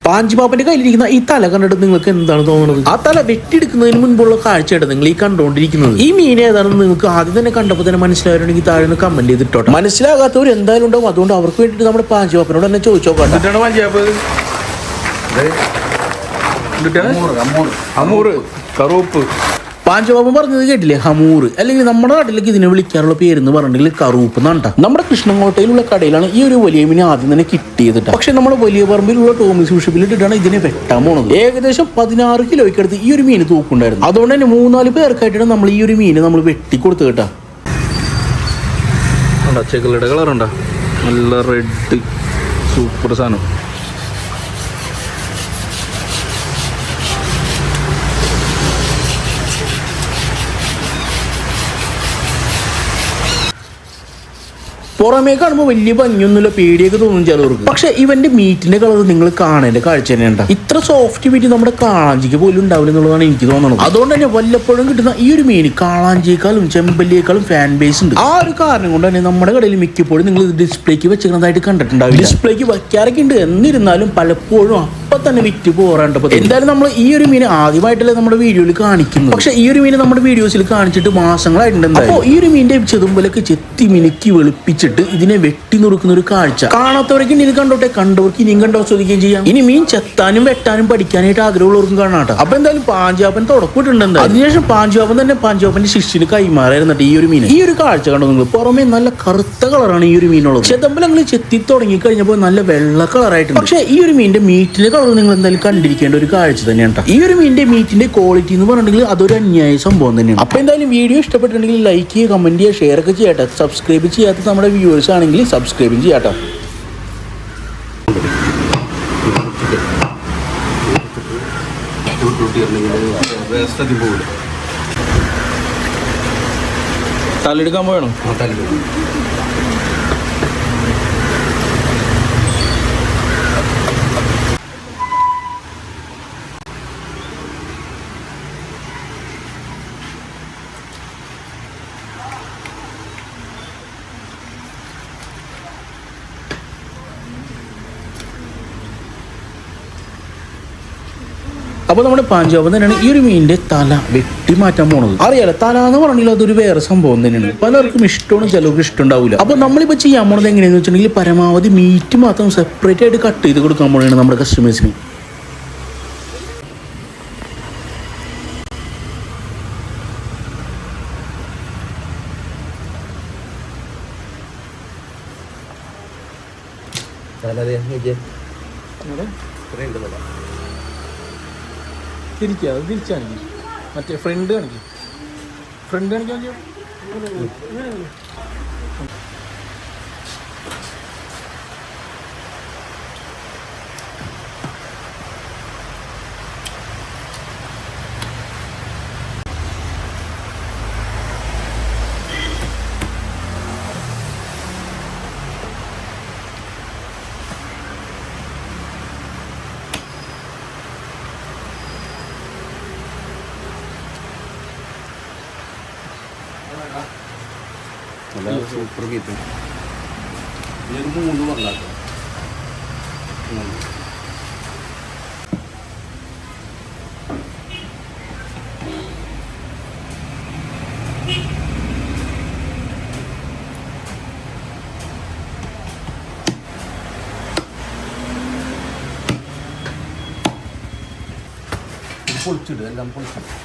പാഞ്ചിപാപ്പന്റെ കയ്യിലിരിക്കുന്ന ഈ തല കണ്ടിട്ട് നിങ്ങൾക്ക് എന്താണ് തോന്നുന്നത്? ആ തല വെട്ടിയെടുക്കുന്നതിന് മുൻപുള്ള കാഴ്ചയായിട്ട് നിങ്ങൾ ഈ കണ്ടുകൊണ്ടിരിക്കുന്നത്. ഈ മീൻ ഏതാണെന്ന് നിങ്ങൾക്ക് ആദ്യം തന്നെ കണ്ടപ്പോൾ തന്നെ മനസ്സിലായിട്ടുണ്ടെങ്കിൽ താഴെ നിന്ന് കമന്റ് ചെയ്തിട്ടോട്ടെ. മനസ്സിലാകാത്തവർ എന്തായാലും ഉണ്ടാവും. അതുകൊണ്ട് അവർക്ക് വേണ്ടിയിട്ട് നമ്മുടെ പാഞ്ചിപാപ്പനോട് തന്നെ ചോദിച്ചോക്കാം. പാഞ്ചപാപ്പൻ പറഞ്ഞത് കേട്ടില്ലേ? ഹമൂർ, അല്ലെങ്കിൽ നമ്മുടെ നാട്ടിലേക്ക് ഇതിനെ വിളിക്കാറുള്ള പേരെന്ന് പറഞ്ഞിട്ടുണ്ടെങ്കിൽ കറൂപ്പ് എന്നാണ്. നമ്മുടെ കൃഷ്ണങ്കോട്ടയിലുള്ള കടയിലാണ് ഈ ഒരു വലിയ മീൻ ആദ്യം തന്നെ കിട്ടിയത്. പക്ഷെ നമ്മുടെ വലിയ പറമ്പിലുള്ള ടോമിസ് ഷിപ്പിൽ ഇട്ടിട്ടാണ് ഇതിനെ വെട്ടാൻ പോണത്. ഏകദേശം 16 കിലോയ്ക്ക് അടുത്ത് ഈ ഒരു മീൻ തൂക്കുണ്ടായിരുന്നു. അതുകൊണ്ട് തന്നെ 3-4 പേർക്കായിട്ടാണ് നമ്മൾ ഈ ഒരു മീനെ നമ്മൾ വെട്ടിക്കൊടുത്തു കേട്ടാ. ചെകളുടെ കളറുണ്ടാ, നല്ല റെഡ് സൂപ്പർ സാധനം. പുറമേ കാണുമ്പോൾ വലിയ ഭംഗിയൊന്നുമില്ല, പേടിയൊക്കെ തോന്നും ചിലവർക്ക്. പക്ഷെ ഇവന്റെ മീറ്റിന്റെ കളർ നിങ്ങൾ കാണേണ്ട കാഴ്ച തന്നെയുണ്ട്. ഇത്ര സോഫ്റ്റ് മീറ്റ് നമ്മുടെ കാളാഞ്ചിക്ക് പോലും ഉണ്ടാവില്ല എന്നുള്ളതാണ് എനിക്ക് തോന്നുന്നത്. അതുകൊണ്ട് തന്നെ വല്ലപ്പോഴും കിട്ടുന്ന ഈ ഒരു മീൻ കാളാഞ്ചിയേക്കാളും ചെമ്പല്ലിയേക്കാളും ഫാൻ ബേസ് ഉണ്ട്. ആ ഒരു കാരണം കൊണ്ട് തന്നെ നമ്മുടെ കടയിൽ മിക്കപ്പോഴും നിങ്ങൾ ഡിസ്പ്ലേക്ക് വെച്ചിരുന്നതായിട്ട് കണ്ടിട്ടുണ്ടാവില്ല. ഡിസ്പ്ലേക്ക് വയ്ക്കാറൊക്കെ ഉണ്ട്, എന്നിരുന്നാലും പലപ്പോഴും അപ്പൊ തന്നെ വിറ്റ് പോരാണ്ടപ്പോൾ എന്തായാലും നമ്മൾ ഈ ഒരു മീൻ ആദ്യമായിട്ടല്ലേ നമ്മുടെ വീഡിയോയിൽ കാണിക്കുന്നത്. പക്ഷെ ഈ ഒരു മീൻ നമ്മുടെ വീഡിയോസിൽ കാണിച്ചിട്ട് മാസങ്ങളായിട്ടുണ്ട്. അപ്പോൾ ഈ ഒരു മീനിന്റെ ചെതുമ്പലൊക്കെ ചെത്തി മിനുക്കി വെളുപ്പിച്ചിട്ട് ഇതിനെ വെട്ടി നുറുക്കുന്ന ഒരു കാഴ്ച കാണാത്തവർക്ക് ഇനി കണ്ടോട്ടെ, കണ്ടവർക്ക് ഇനിയും കണ്ടോ ആസ്വദിക്കുകയും ചെയ്യാം. ഇനി മീൻ ചെത്താനും വെട്ടാനും പഠിക്കാനായിട്ട് ആഗ്രഹമുള്ളവർക്കും കാണാട്ടോ. അപ്പൊ എന്തായാലും പാഞ്ചാപ്പൻ തുടക്കിട്ടുണ്ട്. അതിനുശേഷം പാഞ്ചാപ്പന്റെ ശിഷ്യന് കൈമാറായിരുന്നിട്ട് ഈ ഒരു മീൻ. ഈ ഒരു കാഴ്ച കണ്ടോ നിങ്ങൾ? പുറമെ നല്ല കറുത്ത കളറാണ് ഈ ഒരു മീനുള്ളത്. ചെതമ്പലങ്ങൾ ചെത്തി തുടങ്ങി കഴിഞ്ഞപ്പോൾ നല്ല വെള്ള കളറായിട്ടുണ്ട്. പക്ഷെ ഈ ഒരു മീനിന്റെ മീറ്റിന്റെ കളർ നിങ്ങൾ എന്തായാലും കണ്ടിരിക്കേണ്ട ഒരു കാഴ്ച തന്നെയാണ്. ഈ ഒരു മീനിന്റെ മീറ്റിന്റെ ക്വാളിറ്റി എന്ന് പറഞ്ഞിട്ടുണ്ടെങ്കിൽ അതൊരു അന്യായ സംഭവം തന്നെയാണ്. അപ്പൊ എന്തായാലും വീഡിയോ ഇഷ്ടപ്പെട്ടിട്ടുണ്ടെങ്കിൽ ലൈക്ക് ചെയ്യുക, കമന്റ് ചെയ്യുക, ഷെയർ ഒക്കെ ചെയ്യട്ടെ. സബ്സ്ക്രൈബ് ചെയ്യാത്ത നമ്മുടെ വ്യൂവേഴ്സ് ആണെങ്കിൽ സബ്സ്ക്രൈബും ചെയ്യാട്ടോ. തലെടുക്കാൻ പോയണോ? അപ്പോൾ നമ്മുടെ പാഞ്ചാപ്പൻ തന്നെയാണ് ഈ ഒരു മീനിന്റെ തല വെട്ടി മാറ്റാൻ പോണത്. അറിയാലോ, തല എന്ന് പറഞ്ഞാൽ അതൊരു വേറെ സംഭവം തന്നെയാണ്. പലർക്കും ഇഷ്ടമാണ്, ചിലർക്ക് ഇഷ്ടം ഉണ്ടാവില്ല. അപ്പോൾ നമ്മളിപ്പോൾ ചെയ്യാൻ പോണത് എങ്ങനെയാണെന്ന് വെച്ചിട്ടുണ്ടെങ്കിൽ പരമാവധി മീറ്റ് മാത്രം സെപ്പറേറ്റ് ആയിട്ട് കട്ട് ചെയ്ത് കൊടുക്കാൻ പോണെയാണ് നമ്മുടെ കസ്റ്റമേഴ്സിന്. തിരിച്ചാണെങ്കിൽ മറ്റേ ഫ്രണ്ട് കാണിക്കും. Super meet 3 പറഞ്ഞാട്ടോ. പൊളിച്ചിടുക, എല്ലാം പൊളിച്ചിടുക.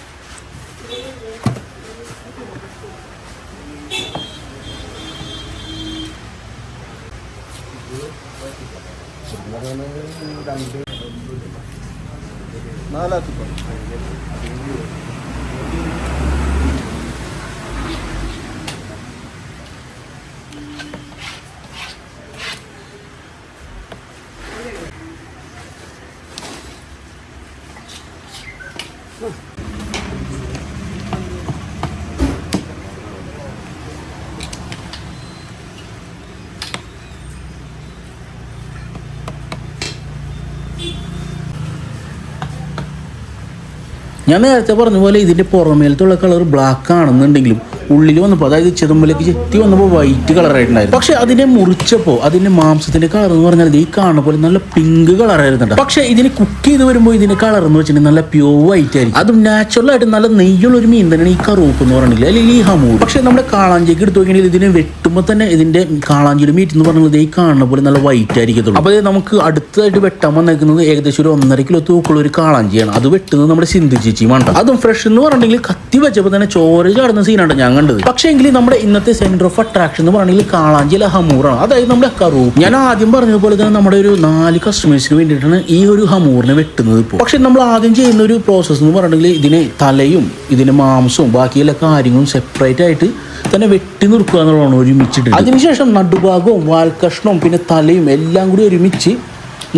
ഞാൻ നേരത്തെ പറഞ്ഞ പോലെ ഇതിൻ്റെ പുറമേലത്തുള്ള കളർ ബ്ലാക്ക് ആണെന്നുണ്ടെങ്കിലും ഉള്ളിൽ വന്നപ്പോൾ അതായത് ചെതുമ്പലേക്ക് ചെത്തി വന്നപ്പോൾ വൈറ്റ് കളറായിട്ടുണ്ടായിരുന്നു. പക്ഷെ അതിനെ മുറിച്ചപ്പോൾ അതിന്റെ മാംസത്തിന്റെ കളർ എന്ന് പറഞ്ഞാൽ ഈ കാണുന്ന പോലെ നല്ല പിങ്ക് കളറായിരുന്നുണ്ട്. പക്ഷെ ഇതിന് കുക്ക് ചെയ്ത് വരുമ്പോൾ ഇതിന്റെ കളർ എന്ന് വെച്ചിട്ടുണ്ടെങ്കിൽ നല്ല പ്യൂർ വൈറ്റ് ആയിരിക്കും. അതും നാച്ചുറൽ ആയിട്ട് നല്ല നെയ്യുള്ള ഒരു മീൻ തന്നെയാണ് ഈ കറൂപ്പ് എന്ന് പറഞ്ഞില്ല, അല്ലെങ്കിൽ ഈ ഹമൂർ. പക്ഷെ നമ്മുടെ കാളാഞ്ചിക്ക് എടുത്തു നോക്കിയാൽ ഇതിനെ വെട്ടുമ്പോൾ തന്നെ ഇതിന്റെ കാളാഞ്ചിയുടെ മീറ്റ് എന്ന് പറഞ്ഞത് ഈ കാണുന്ന പോലെ നല്ല വൈറ്റ് ആയിരിക്കത്തുള്ളൂ. അപ്പോൾ നമുക്ക് അടുത്തായിട്ട് വെട്ടാൻ വന്നേക്കുന്നത് ഏകദേശം ഒരു 1.5 കിലോ തൂക്കുള്ള ഒരു കാളാഞ്ചിയാണ്. അത് വെട്ടുന്നത് നമ്മുടെ സിന്ധു ചേച്ചിയുമാണ്. അതും ഫ്രഷ് എന്ന് പറഞ്ഞിട്ടുണ്ടെങ്കിൽ കത്തി വെച്ചപ്പോൾ തന്നെ ചോര ചാടുന്ന സീനാണ് ഞാൻ കണ്ടത്. പക്ഷേ എങ്കിൽ നമ്മുടെ ഇന്നത്തെ സെന്റർ ഓഫ് അട്രാക്ഷൻ എന്ന് പറഞ്ഞിട്ടുണ്ടെങ്കിൽ കാളാഞ്ചി അല്ല ഹമൂറാണ്, അതായത് നമ്മുടെ കറൂപ്പ്. ഞാൻ ആദ്യം പറഞ്ഞതുപോലെ തന്നെ നമ്മുടെ ഒരു 4 കസ്റ്റമേഴ്സിന് വേണ്ടിയിട്ടാണ് ഈ ഒരു ഹമൂറിനെ വെട്ടുന്നത് ഇപ്പോൾ. പക്ഷെ നമ്മൾ ആദ്യം ചെയ്യുന്ന ഒരു പ്രോസസ്സ് എന്ന് പറഞ്ഞിട്ടുണ്ടെങ്കിൽ ഇതിനെ തലയും ഇതിന്റെ മാംസവും ബാക്കിയുള്ള കാര്യങ്ങളും സെപ്പറേറ്റ് ആയിട്ട് തന്നെ വെട്ടി നിർക്കുക എന്നുള്ളതാണ് ഒരുമിച്ചിട്ട്. അതിനുശേഷം നടുഭാഗവും വാൽക്കഷ്ണവും പിന്നെ തലയും എല്ലാം കൂടി ഒരുമിച്ച്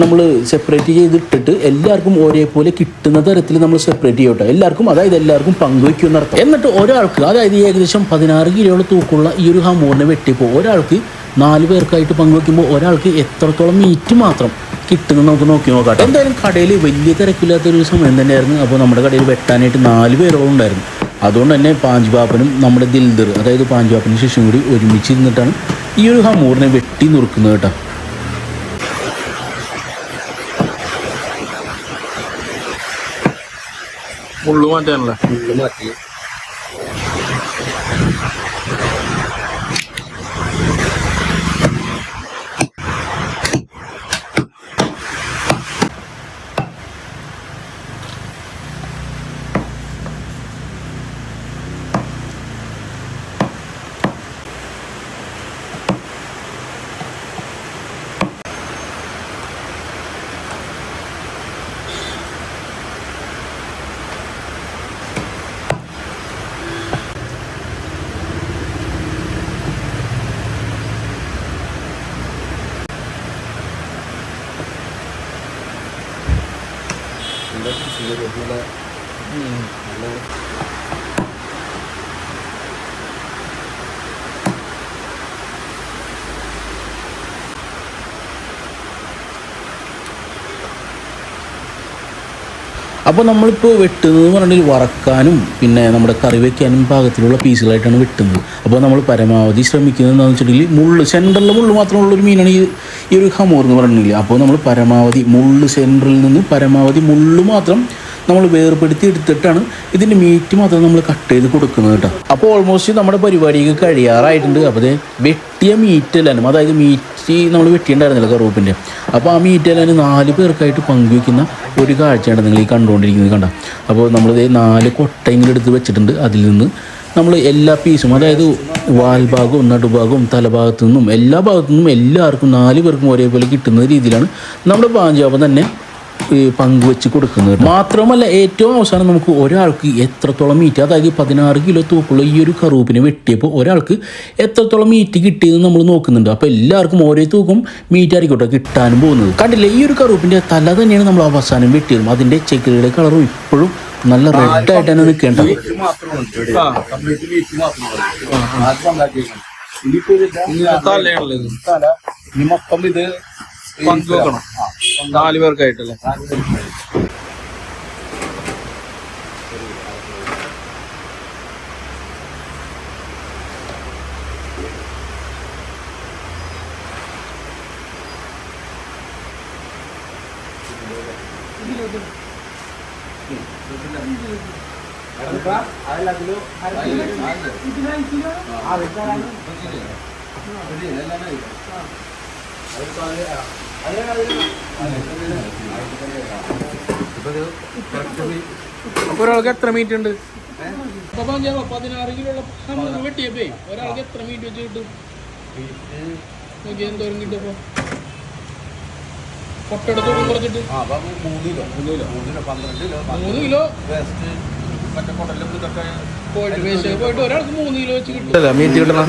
നമ്മൾ സെപ്പറേറ്റ് ചെയ്തിട്ടിട്ട് എല്ലാവർക്കും ഒരേപോലെ കിട്ടുന്ന തരത്തിൽ നമ്മൾ സെപ്പറേറ്റ് ചെയ്യട്ടെ. എല്ലാവർക്കും പങ്കുവയ്ക്കുമെന്ന് അർത്ഥം. എന്നിട്ട് ഒരാൾക്ക്, അതായത് ഏകദേശം 16 കിലോയുടെ തൂക്കമുള്ള ഈ ഒരു ഹമൂറിനെ വെട്ടിയപ്പോൾ ഒരാൾക്ക് 4 പേർക്കായിട്ട് പങ്കുവയ്ക്കുമ്പോൾ ഒരാൾക്ക് എത്രത്തോളം മീറ്റ് മാത്രം കിട്ടുന്നത് നമുക്ക് നോക്കി നോക്കാം. എന്തായാലും കടയിൽ വലിയ തിരക്കില്ലാത്തൊരു സമയം തന്നെയായിരുന്നു. അപ്പോൾ നമ്മുടെ കടയിൽ വെട്ടാനായിട്ട് 4 പേരോളം ഉണ്ടായിരുന്നു. അതുകൊണ്ട് തന്നെ പാഞ്ചുപാപ്പനും നമ്മുടെ ദിൽദർ, അതായത് പാഞ്ചുപാപ്പനും ശേഷം കൂടി ഒരുമിച്ചിരുന്നിട്ടാണ് ഈ ഒരു ഹമൂറിനെ വെട്ടി നുറുക്കുന്നത് കേട്ടോ. മുള്ളു മാറ്റാനല്ലേ? മുള്ളു മാറ്റി അപ്പോൾ നമ്മളിപ്പോൾ വെട്ടുന്നത് പറഞ്ഞിട്ടുണ്ടെങ്കിൽ വറക്കാനും പിന്നെ നമ്മുടെ കറി വയ്ക്കാനും പാകത്തിലുള്ള പീസുകളായിട്ടാണ് വെട്ടുന്നത്. അപ്പോൾ നമ്മൾ പരമാവധി ശ്രമിക്കുന്നത് എന്താണെന്ന് വെച്ചിട്ടുണ്ടെങ്കിൽ സെൻറ്ററിൽ മുള്ളു മാത്രമുള്ളൊരു മീനാണ് ഈ ഒരു ഹമൂർ എന്ന് പറഞ്ഞിട്ടുണ്ടെങ്കിൽ. അപ്പോൾ നമ്മൾ പരമാവധി സെൻറ്ററിൽ നിന്ന് പരമാവധി മുള്ളു മാത്രം നമ്മൾ വേർപെടുത്തി എടുത്തിട്ടാണ് ഇതിൻ്റെ മീറ്റ് മാത്രം നമ്മൾ കട്ട് ചെയ്ത് കൊടുക്കുന്നത് കേട്ടോ. അപ്പോൾ ഓൾമോസ്റ്റ് നമ്മുടെ പരിപാടിക്ക് കഴിയാറായിട്ടുണ്ട്. അപ്പോൾ അത് വെട്ടിയ മീറ്റ് എല്ലാനും, അതായത് മീറ്റ് നമ്മൾ വെട്ടിയിട്ടുണ്ടായിരുന്നില്ല കറൂപ്പിൻ്റെ. അപ്പോൾ ആ മീറ്റ് എല്ലാനും 4 പേർക്കായിട്ട് പങ്കുവയ്ക്കുന്ന ഒരു കാഴ്ചയാണ് നിങ്ങൾ ഈ കണ്ടുകൊണ്ടിരിക്കുന്നത് കണ്ട. അപ്പോൾ നമ്മളിത് 4 കൊട്ടയെങ്കിലും എടുത്ത് വെച്ചിട്ടുണ്ട്. അതിൽ നിന്ന് നമ്മൾ എല്ലാ പീസും, അതായത് വാൽഭാഗവും നടുഭാഗവും തലഭാഗത്തു നിന്നും എല്ലാ ഭാഗത്തു നിന്നും എല്ലാവർക്കും 4 പേർക്കും ഒരേപോലെ കിട്ടുന്ന രീതിയിലാണ് നമ്മുടെ പാഞ്ചാപം തന്നെ പങ്കുവെച്ച് കൊടുക്കുന്നത്. മാത്രമല്ല ഏറ്റവും അവസാനം നമുക്ക് ഒരാൾക്ക് എത്രത്തോളം മീറ്റ്, അതായത് 16 കിലോ തൂക്കുള്ള ഈ ഒരു കറൂപ്പിനെ വെട്ടിയപ്പോൾ ഒരാൾക്ക് എത്രത്തോളം മീറ്റ് കിട്ടിയെന്ന് നമ്മൾ നോക്കുന്നുണ്ട്. അപ്പോൾ എല്ലാവർക്കും ഓരോ തൂക്കം മീറ്റ് ആയിരിക്കട്ടെ കിട്ടാനും പോകുന്നത്. കണ്ടില്ലേ, ഈ ഒരു കറൂപ്പിൻ്റെ തല തന്നെയാണ് നമ്മൾ അവസാനം വെട്ടിയതും. അതിൻ്റെ ചെക്കിയുടെ കളറും ഇപ്പോഴും നല്ല റെഡ് ആയിട്ട് തന്നെ നിൽക്കേണ്ടത്. പങ്കുവെക്കണം 4 പേർക്കായിട്ടല്ലേ? അപ്പൊ ഒരാൾക്ക് എത്ര മീറ്റ് ഉണ്ട്? 16 കിലോ വെട്ടിയപ്പോ ഒരാൾക്ക് എത്ര മീറ്റ് വെച്ച് കിട്ടും? എന്തോരം കിട്ടും? അപ്പൊ കൊട്ടെടുത്തോളം കുറച്ചിട്ട് 3 കിലോ പോയിട്ട് ഒരാൾക്ക് 3 കിലോ വെച്ച് കിട്ടും. മീറ്റ് കിട്ടണം,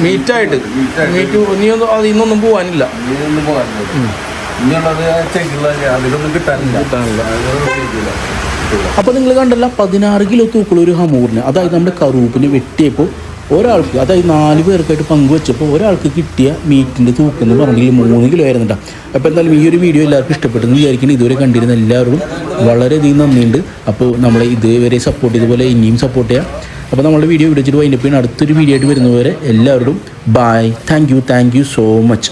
മീറ്റായിട്ട് മീറ്റ് നീ അത് ഇന്നൊന്നും പോവാനില്ല. അപ്പോൾ നിങ്ങൾ കണ്ടല്ല 16 കിലോ തൂക്കുള്ള ഒരു ഹമൂറിന്, അതായത് നമ്മുടെ കറൂപ്പിന് വെട്ടിയപ്പോൾ ഒരാൾക്ക്, അതായത് 4 പേർക്കായിട്ട് പങ്കുവെച്ചപ്പോൾ ഒരാൾക്ക് കിട്ടിയ മീറ്റിൻ്റെ തൂക്കം എന്ന് പറഞ്ഞെങ്കിൽ 3 കിലോ ആയിരുന്നുണ്ടാ. അപ്പോൾ എന്തായാലും ഈ ഒരു വീഡിയോ എല്ലാവർക്കും ഇഷ്ടപ്പെട്ടെന്ന് വിചാരിക്കുന്നത്. ഇതുവരെ കണ്ടിരുന്ന എല്ലാവരോടും വളരെയധികം നന്ദിയുണ്ട്. അപ്പോൾ നമ്മളെ ഇതുവരെ സപ്പോർട്ട് ചെയ്തതുപോലെ ഇനിയും സപ്പോർട്ട് ചെയ്യാം. അപ്പോൾ നമ്മുടെ വീഡിയോ ഇവിടെ വെച്ചിട്ട് വൈൻഡപ്പ് ചെയ്യുന്ന അടുത്തൊരു വീഡിയോ ആയിട്ട് വരുന്നവരെ എല്ലാവരോടും bye. Thank you so much.